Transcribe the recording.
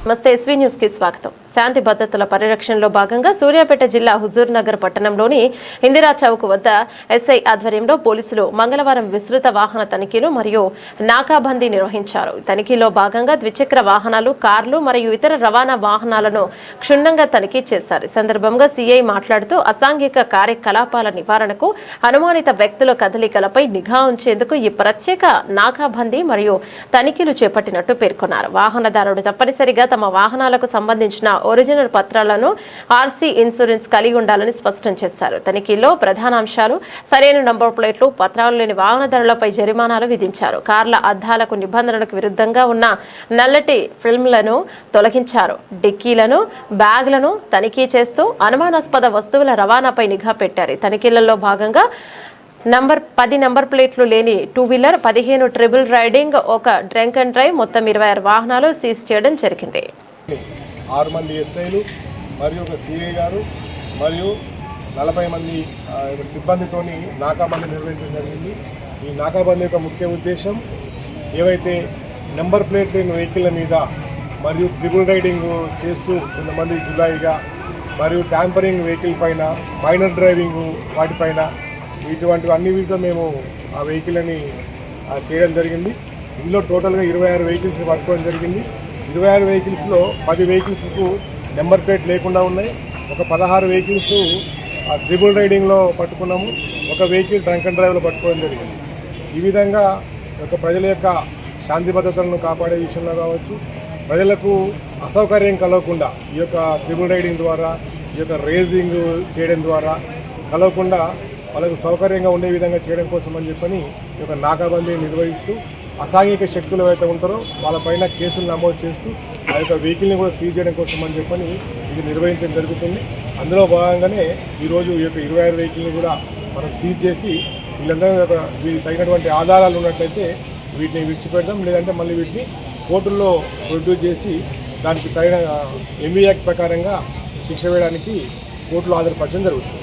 నమస్తే SV news కి స్వాగతం. శాంతి భద్రతల పరిరక్షణలో భాగంగా సూర్యాపేట జిల్లా హుజూర్ నగర్ పట్టణంలోని ఇందిరా చౌక్ వద్ద ఎస్ఐ ఆధ్వర్యంలో పోలీసులు మంగళవారం విస్తృత వాహన తనిఖీలు మరియు నాకాబందీ నిర్వహించారు. తనిఖీలో భాగంగా ద్విచక్ర వాహనాలు, కార్లు మరియు ఇతర రవాణా వాహనాలను క్షుణ్ణంగా తనిఖీ చేశారు. ఈ సందర్భంగా సీఐ మాట్లాడుతూ అసాంఘిక కార్యకలాపాల నివారణకు, అనుమానిత వ్యక్తుల కదలికలపై నిఘా ఉంచేందుకు ఈ ప్రత్యేక నాకాబందీ మరియు తనిఖీలు చేపట్టినట్టు పేర్కొన్నారు. వాహనదారుడు తప్పనిసరిగా తమ వాహనాలకు సంబంధించిన ఒరిజినల్ పత్రాలను, ఆర్సీ, ఇన్సూరెన్స్ కలిగి ఉండాలని స్పష్టం చేశారు. తనిఖీల్లో ప్రధాన అంశాలు సరైన నంబర్ ప్లేట్లు, పత్రాలు లేని వాహనదారులపై జరిమానాలు విధించారు. కార్ల అద్దాలకు నిబంధనలకు విరుద్ధంగా ఉన్న నల్లటి ఫిల్మ్లను తొలగించారు. డిక్కీలను, బ్యాగ్లను తనిఖీ చేస్తూ అనుమానాస్పద వస్తువుల రవాణాపై నిఘా పెట్టారు. తనిఖీలలో భాగంగా 10 నంబర్ ప్లేట్లు లేని 2 వీలర్, 15 ట్రిపుల్ రైడింగ్, ఒక డ్రంక్ అండ్ డ్రైవ్, మొత్తం 26 వాహనాలు సీజ్ చేయడం జరిగింది. 6 మంది ఎస్ఐలు మరియు ఒక సిఐ గారు మరియు 40 మంది సిబ్బందితోని నాకాబందీ నిర్వహించడం జరిగింది. ఈ నాకాబందీ యొక్క ముఖ్య ఉద్దేశం ఏవైతే నెంబర్ ప్లేట్ లేని వెహికల్ల మీద మరియు ట్రిపుల్ రైడింగ్ చేస్తూ కొంతమంది జులాయిగా మరియు ట్యాంపరింగ్ వెహికల్ పైన, మైనర్ డ్రైవింగ్ వాటిపైన ఇటువంటివి అన్ని వీటితో మేము ఆ వెహికల్ని చేయడం జరిగింది. ఇందులో టోటల్గా 26 వెహికల్స్ పట్టుకోవడం జరిగింది. 26 వెహికల్స్లో 10 వెహికల్స్కు నెంబర్ ప్లేట్ లేకుండా ఉన్నాయి. ఒక 16 వెహికల్స్ ట్రిపుల్ రైడింగ్లో పట్టుకున్నాము. ఒక వెహికల్ డ్రంక్ అండ్ డ్రైవ్లో పట్టుకోవడం జరిగింది. ఈ విధంగా ప్రజల యొక్క శాంతి భద్రతలను కాపాడే విషయంలో కావచ్చు, ప్రజలకు అసౌకర్యం కలగకుండా ఈ యొక్క ట్రిపుల్ రైడింగ్ ద్వారా, ఈ యొక్క రేసింగ్ చేయడం ద్వారా కలగకుండా వాళ్ళకు సౌకర్యంగా ఉండే విధంగా చేయడం కోసం అని చెప్పని ఈ యొక్క నాకాబందీని నిర్వహిస్తూ అసాంఘిక శక్తులు ఎవరైతే ఉంటారో వాళ్ళపైన కేసులు నమోదు చేస్తూ ఆ యొక్క వెహికల్ని కూడా సీజ్ చేయడం కోసం అని చెప్పని ఇది నిర్వహించడం జరుగుతుంది. అందులో భాగంగానే ఈరోజు ఈ యొక్క 26 వెహికల్ని కూడా మనం సీజ్ చేసి వీళ్ళందరూ వీటికి తగినటువంటి ఆధారాలు ఉన్నట్లయితే వీటిని విడిచిపెడదాం, లేదంటే మళ్ళీ వీటిని కోర్టుల్లో ప్రొడ్యూస్ చేసి దానికి తగిన ఎంవీ యాక్ట్ ప్రకారంగా శిక్ష వేయడానికి కోర్టులో హాజరుపరచడం జరుగుతుంది.